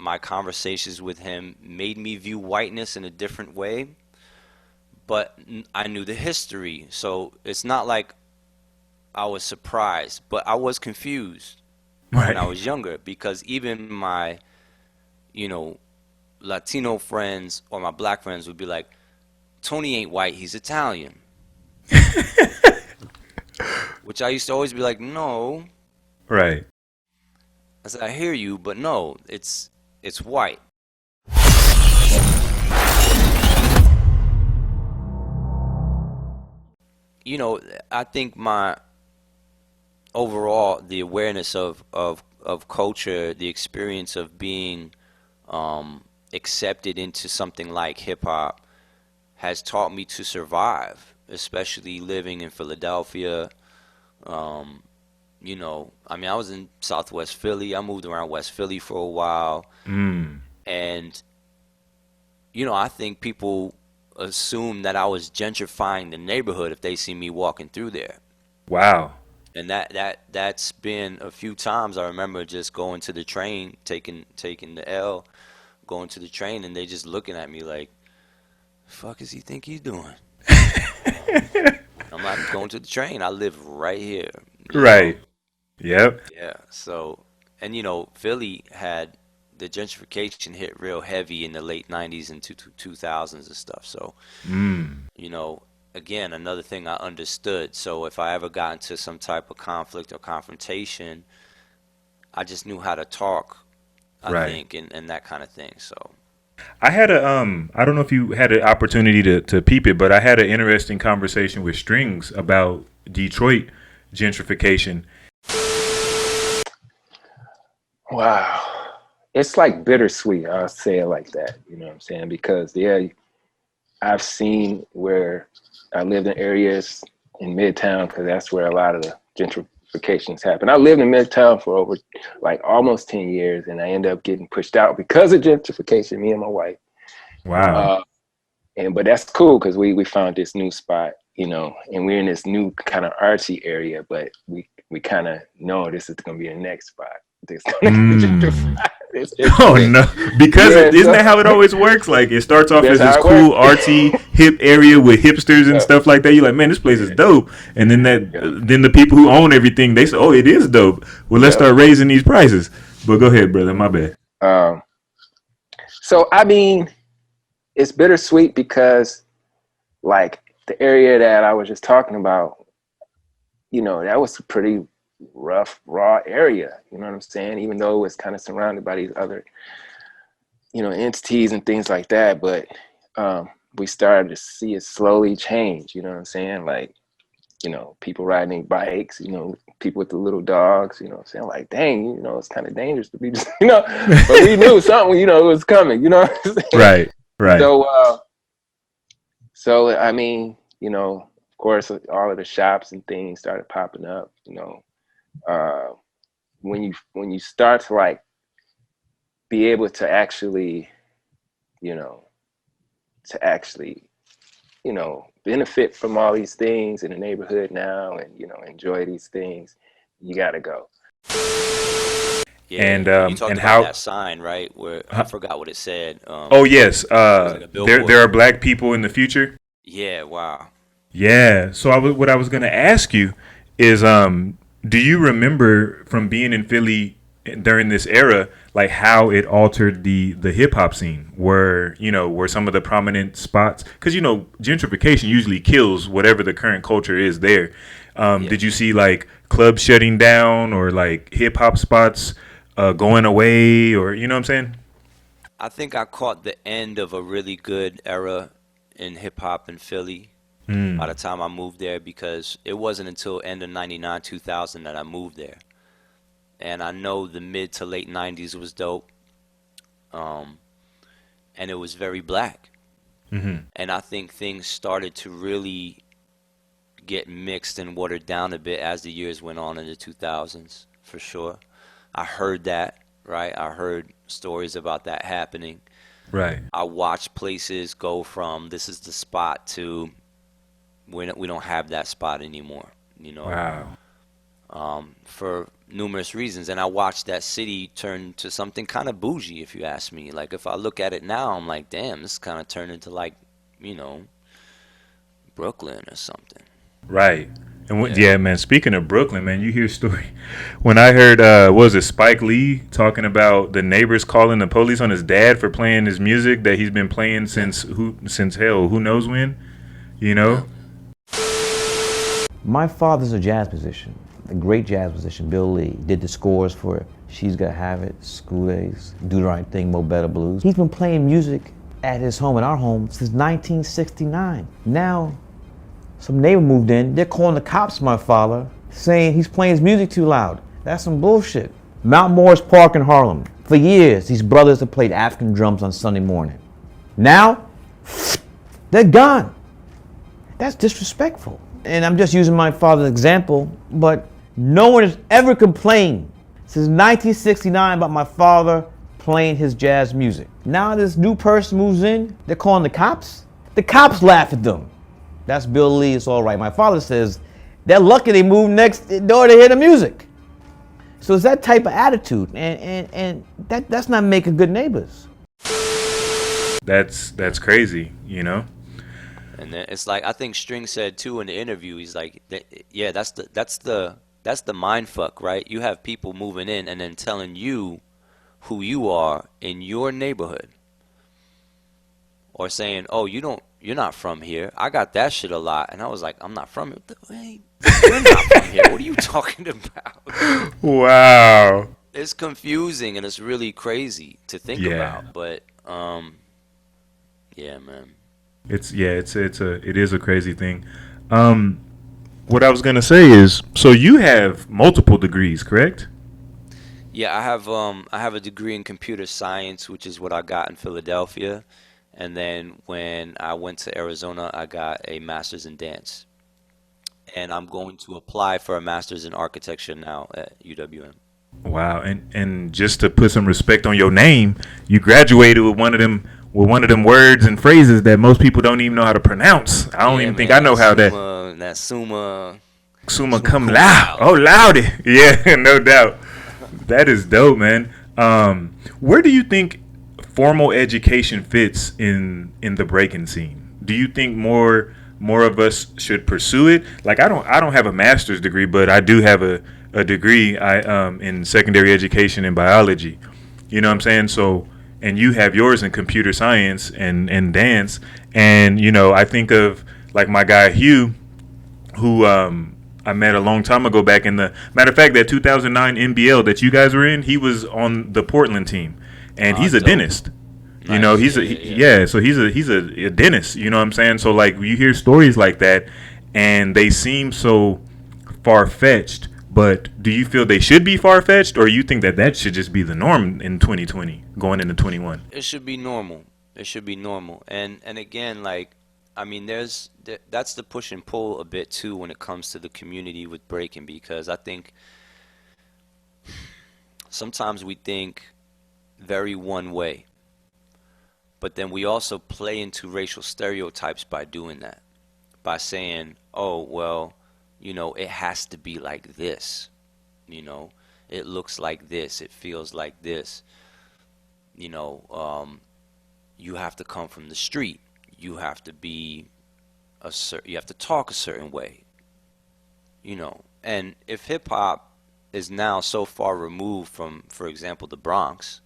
my conversations with him made me view whiteness in a different way, but I knew the history. So it's not like I was surprised, but I was confused when I Right. was younger because even my, you know, Latino friends or my black friends would be like, Tony ain't white, he's Italian. Which I used to always be like, no. Right. I said, I hear you, but no, it's white. You know, I think my overall the awareness of culture, the experience of being accepted into something like hip hop has taught me to survive, especially living in Philadelphia. Um, you know, I mean, I was in Southwest Philly. I moved around West Philly for a while, Mm. and you know, I think people assume that I was gentrifying the neighborhood if they see me walking through there. Wow. And that's been a few times. I remember just going to the train, taking the L, going to the train, and they just looking at me like, "Fuck is he think he's doing?" I'm like, "I'm going to the train. I live right here." You know? Right. Yep. Yeah. So, and you know, Philly had the gentrification hit real heavy in the late '90s and 2000s and stuff. So, Mm. you know, again, another thing I understood. So if I ever got into some type of conflict or confrontation, I just knew how to talk, I Right. think, and that kind of thing. So, I had a I don't know if you had an opportunity to peep it, but I had an interesting conversation with Strings about Detroit gentrification. Wow. It's like bittersweet. I'll say it like that. You know what I'm saying? Because yeah, I've seen where I lived in areas in Midtown because that's where a lot of the gentrifications happen. I lived in Midtown for over like almost 10 years and I ended up getting pushed out because of gentrification, me and my wife. Wow. Uh, but that's cool because we found this new spot, you know, and we're in this new kind of artsy area, but we kind of know this is gonna be the next spot. This gonna Mm. gentrify. It's Oh lit. no! Because Yeah, isn't so that how it always works? Like it starts off that's as this how it cool, works. artsy, hip area with hipsters and Yeah, stuff like that. You're like, man, this place is yeah, dope. And then yeah, then the people who own everything, they say, oh, it is dope. Well, let's yeah. start raising these prices. But go ahead, brother. My bad. Um, so I mean, it's bittersweet because like the area that I was just talking about, you know, that was a pretty rough, raw area. You know what I'm saying? Even though it was kind of surrounded by these other, you know, entities and things like that, but we started to see it slowly change. You know what I'm saying? Like, you know, people riding bikes, you know, people with the little dogs, you know what I'm saying? Like, dang, you know, it's kind of dangerous to be just, you know, but we knew something, you know, it was coming, you know what I'm saying? Right. Right. So, I mean, you know, of course, all of the shops and things started popping up, you know, uh, when you start to like be able to actually, you know, to actually, you know, benefit from all these things in the neighborhood now and, you know, enjoy these things, you got to go. yeah, you talked And about how? that sign, right? Where I forgot what it said. Oh yes. It was like a There billboard. are black people in the future. Yeah, wow. Yeah. So what I was gonna ask you is, do you remember from being in Philly during this era, like how it altered the hip hop scene? Were some of the prominent spots? Because gentrification usually kills whatever the current culture is there. Yeah. Did you see like clubs shutting down or like hip hop spots going away, or you know what I'm saying? I think I caught the end of a really good era in hip hop in Philly by the Mm, time I moved there because it wasn't until end of 99, 2000 that I moved there. And I know the mid to late 90s was dope. Um, and it was very black. mm-hmm. And I think things started to really get mixed and watered down a bit as the years went on in the 2000s, for sure. I heard that, right? I heard stories about that happening. Right. I watched places go from this is the spot to we don't have that spot anymore, you know. Wow. for numerous reasons. And I watched that city turn to something kind of bougie, if you ask me. Like, if I look at it now, I'm like, damn, this kind of turned into like, you know, Brooklyn or something. Right. And yeah, man, speaking of Brooklyn, man, you hear story. When I heard, what was it, Spike Lee talking about the neighbors calling the police on his dad for playing his music that he's been playing since hell, who knows when, you know? My father's a jazz musician, a great jazz musician. Bill Lee did the scores for She's Gotta Have It, School Days, Do the Right Thing, Mo Better Blues. He's been playing music at his home, at our home, since 1969. Now, some neighbor moved in, they're calling the cops on my father, saying he's playing his music too loud. That's some bullshit. Mount Morris Park in Harlem. For years, these brothers have played African drums on Sunday morning. Now, they're gone. That's disrespectful. And I'm just using my father's example, but no one has ever complained since 1969 about my father playing his jazz music. Now this new person moves in, they're calling the cops. The cops laugh at them. That's Bill Lee, it's all right. My father says they're lucky they moved next door to hear the music. So it's that type of attitude, and that's not making good neighbors. That's crazy, you know? And then it's like, I think String said too in the interview, he's like, yeah, that's the mind fuck, right? You have people moving in and then telling you who you are in your neighborhood, or saying, oh, you're not from here. I got that shit a lot. And I was like, I'm not from here. Hey, you're not from here. What are you talking about? Wow. It's confusing and it's really crazy to think about. But yeah, man. It is a crazy thing. What I was gonna say is, so you have multiple degrees, correct? Yeah, I have a degree in computer science, which is what I got in Philadelphia. And then when I went to Arizona, I got a master's in dance. And I'm going to apply for a master's in architecture now at UWM. Wow, and just to put some respect on your name, you graduated with one of them words and phrases that most people don't even know how to pronounce. I don't even think I know how that summa cum laude. Oh, laude. Yeah, no doubt. That is dope, man. Where do you think formal education fits in the breaking scene? Do you think more of us should pursue it? Like, I don't have a master's degree, but I do have a degree in secondary education and biology. You know what I'm saying? So, and you have yours in computer science and dance. And, you know, I think of like my guy Hugh, who I met a long time ago back in the, matter of fact, that 2009 NBL that you guys were in, he was on the Portland team. And he's a dentist. Nice. You know, he's so he's a dentist, you know what I'm saying? So like you hear stories like that and they seem so far-fetched, but do you feel they should be far-fetched, or you think that should just be the norm in 2020 going into 21? It should be normal. It should be normal. And again, like, I mean, that's the push and pull a bit too when it comes to the community with breaking, because I think sometimes we think very one way, but then we also play into racial stereotypes by doing that, by saying, oh, well, you know, it has to be like this, you know, it looks like this, it feels like this, you know, you have to come from the street, you have to be you have to talk a certain way, you know. And if hip hop is now so far removed from, for example, the Bronx,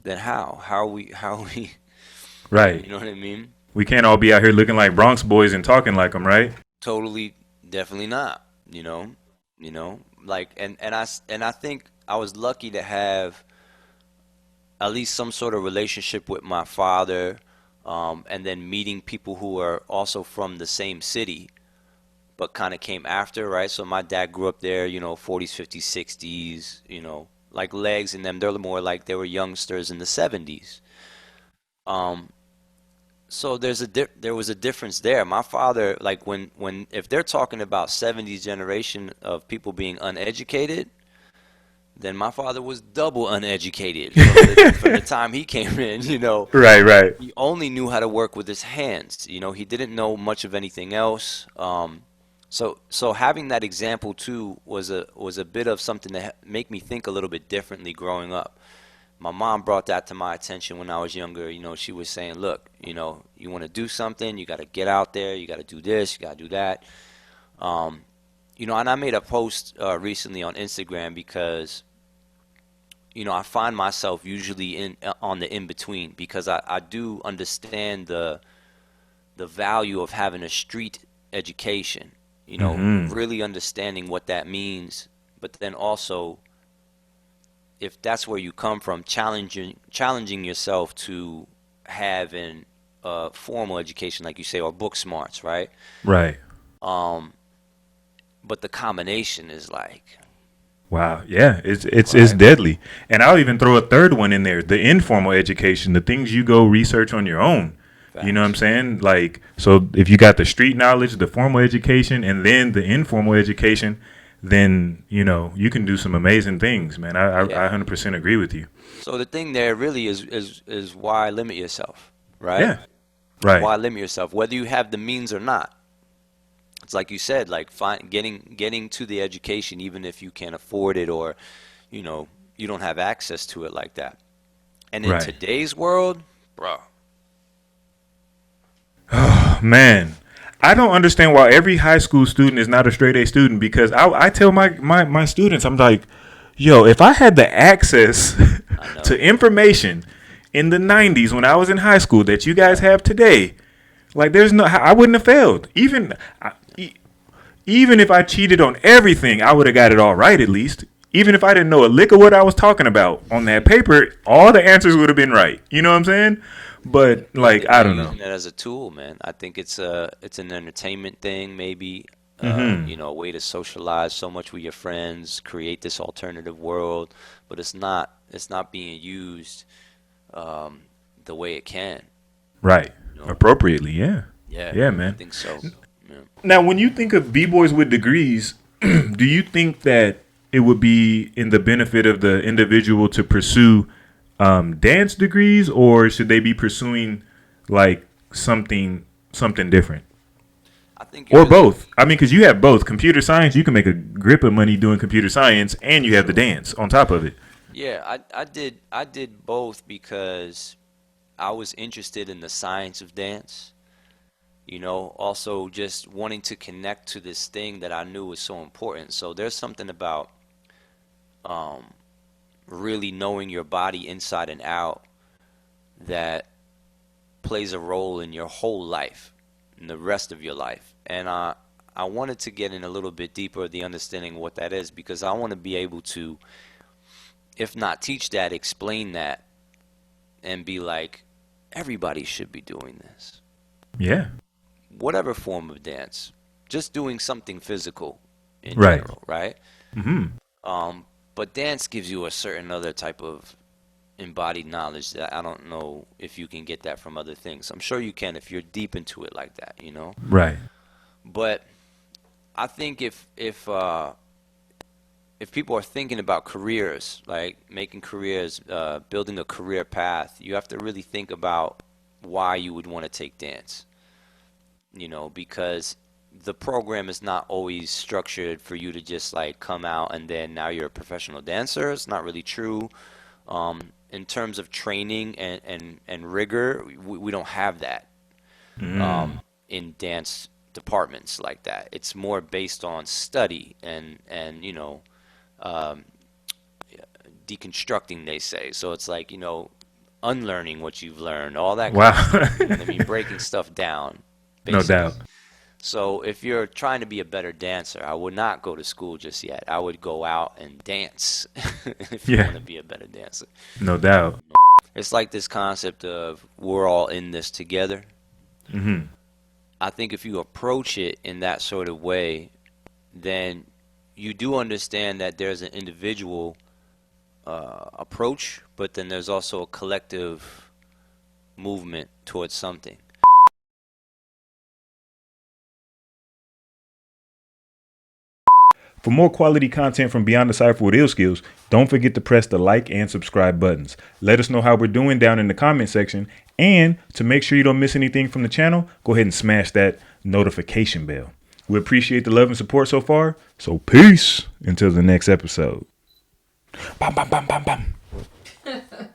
then how are we right? You know what I mean? We can't all be out here looking like Bronx boys and talking like them, right? Totally, definitely not. You know, like, and I think I was lucky to have at least some sort of relationship with my father, and then meeting people who are also from the same city, but kind of came after, right? So my dad grew up there, you know, 40s, 50s, 60s, you know, like Legs and them, they're more like they were youngsters in the 70s. So there was a difference there. My father, like when if they're talking about 70s generation of people being uneducated, then my father was double uneducated from the time he came in, you know. Right. He only knew how to work with his hands. You know, he didn't know much of anything else. So having that example too was a bit of something that make me think a little bit differently growing up. My mom brought that to my attention when I was younger. You know, she was saying, look, you know, you want to do something, you got to get out there, you got to do this, you got to do that. You know, and I made a post recently on Instagram because, you know, I find myself usually on the in between because I do understand the value of having a street education. You know, really understanding what that means, but then also, if that's where you come from, challenging yourself to have an formal education, like you say, or book smarts, right? Right. But the combination is like, wow, yeah, it's deadly. And I'll even throw a third one in there: the informal education, the things you go research on your own. You know what I'm saying? Like, so if you got the street knowledge, the formal education, and then the informal education, then, you know, you can do some amazing things, man. I 100% agree with you. so the thing there really is why limit yourself, right? Yeah, right. Why limit yourself, whether you have the means or not. It's like you said, like getting to the education, even if you can't afford it or, you know, you don't have access to it like that. And in today's world, bro. Man, I don't understand why every high school student is not a straight A student, because I tell my students, I'm like, yo, if I had the access to information in the 90s when I was in high school that you guys have today, like I wouldn't have failed. Even if I cheated on everything, I would have got it all right at least. Even if I didn't know a lick of what I was talking about on that paper, all the answers would have been right. You know what I'm saying? But like, I don't know. Using it as a tool, man. I think it's an entertainment thing, maybe. You know, a way to socialize so much with your friends, create this alternative world. But it's not being used the way it can. Right. You know? Appropriately, yeah. Yeah, man. I think so. Yeah. Now, when you think of b-boys with degrees, do you think that it would be in the benefit of the individual to pursue dance degrees, or should they be pursuing like something different? I think or both. I mean, because you have both. Computer science, you can make a grip of money doing computer science, and you have the dance on top of it. Yeah, I did both because I was interested in the science of dance. You know, also just wanting to connect to this thing that I knew was so important. So there's something about really knowing your body inside and out that plays a role in your whole life, in the rest of your life. And I wanted to get in a little bit deeper the understanding of what that is, because I want to be able to, if not teach that, explain that, and be like, everybody should be doing this. Yeah. Whatever form of dance, just doing something physical in Right. general, right? Mm-hmm. But dance gives you a certain other type of embodied knowledge that I don't know if you can get that from other things. I'm sure you can if you're deep into it like that, you know? Right. But I think if people are thinking about careers, like making careers, building a career path, you have to really think about why you would want to take dance. You know, because the program is not always structured for you to just like come out and then now you're a professional dancer. It's not really true. In terms of training and rigor, we don't have that in dance departments like that. It's more based on study and you know, deconstructing, they say. So it's like, you know, unlearning what you've learned, all that kind of stuff. You know what I mean? Breaking stuff down. Basically. No doubt. So if you're trying to be a better dancer, I would not go to school just yet. I would go out and dance if you want to be a better dancer. No doubt. It's like this concept of we're all in this together. Mm-hmm. I think if you approach it in that sort of way, then you do understand that there's an individual approach, but then there's also a collective movement towards something. For more quality content from Beyond the Cypher with Illskillz, don't forget to press the like and subscribe buttons. Let us know how we're doing down in the comment section. And to make sure you don't miss anything from the channel, go ahead and smash that notification bell. We appreciate the love and support so far. So peace until the next episode. Bam, bam, bam, bam, bam.